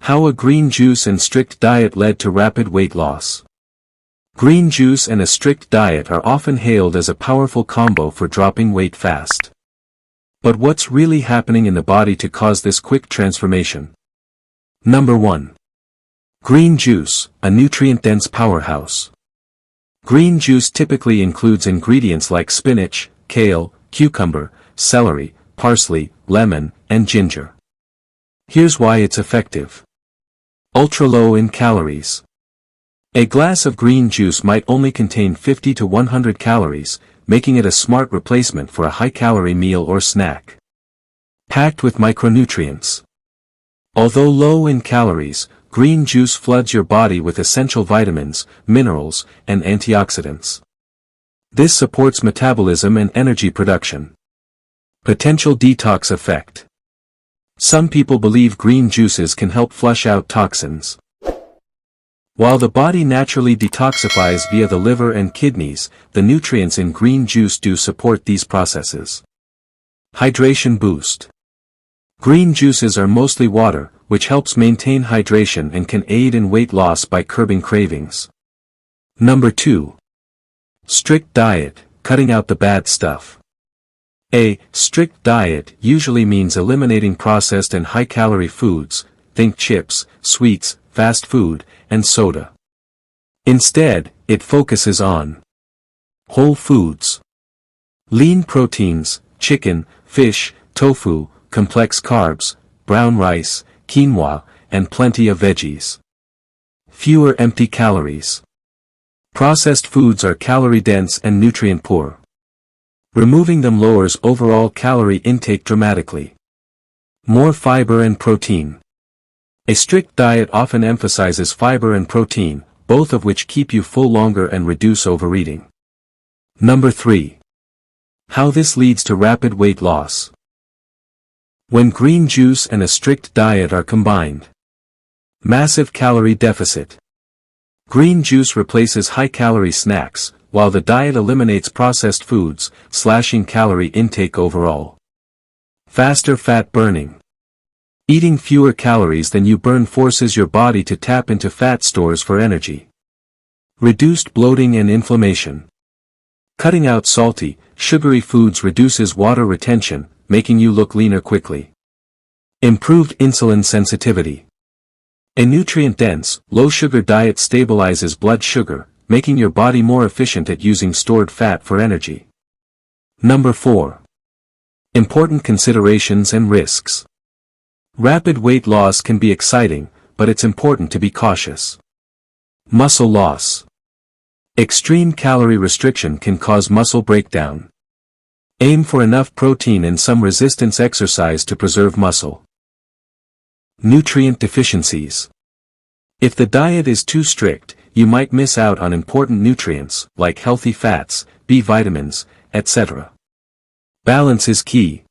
How a green juice and strict diet led to rapid weight loss. Green juice and a strict diet are often hailed as a powerful combo for dropping weight fast. But what's really happening in the body to cause this quick transformation? Number 1. Green juice, a nutrient-dense powerhouse. Green juice typically includes ingredients like spinach, kale, cucumber, celery, parsley, lemon, and ginger. Here's why it's effective. Ultra low in calories. A glass of green juice might only contain 50 to 100 calories, making it a smart replacement for a high-calorie meal or snack. Packed with micronutrients. Although low in calories, green juice floods your body with essential vitamins, minerals, and antioxidants. This supports metabolism and energy production. Potential detox effect. Some people believe green juices can help flush out toxins. While the body naturally detoxifies via the liver and kidneys, the nutrients in green juice do support these processes. Hydration boost. Green juices are mostly water, which helps maintain hydration and can aid in weight loss by curbing cravings. Number 2. Strict diet, cutting out the bad stuff. A strict diet usually means eliminating processed and high-calorie foods, think chips, sweets, fast food, and soda. Instead, it focuses on whole foods, lean proteins, chicken, fish, tofu, complex carbs, brown rice, quinoa, and plenty of veggies. Fewer empty calories. Processed foods are calorie-dense and nutrient-poor. Removing them lowers overall calorie intake dramatically. More fiber and protein. A strict diet often emphasizes fiber and protein, both of which keep you full longer and reduce overeating. Number 3. How this leads to rapid weight loss. When green juice and a strict diet are combined. Massive calorie deficit. Green juice replaces high-calorie snacks, while the diet eliminates processed foods, slashing calorie intake overall. Faster fat burning. Eating fewer calories than you burn forces your body to tap into fat stores for energy. Reduced bloating and inflammation. Cutting out salty, sugary foods reduces water retention, making you look leaner quickly. Improved insulin sensitivity. A nutrient-dense, low-sugar diet stabilizes blood sugar, making your body more efficient at using stored fat for energy. Number 4. Important considerations and risks. Rapid weight loss can be exciting, but it's important to be cautious. Muscle loss. Extreme calorie restriction can cause muscle breakdown. Aim for enough protein and some resistance exercise to preserve muscle. Nutrient deficiencies. If the diet is too strict, you might miss out on important nutrients, like healthy fats, B vitamins, etc. Balance is key.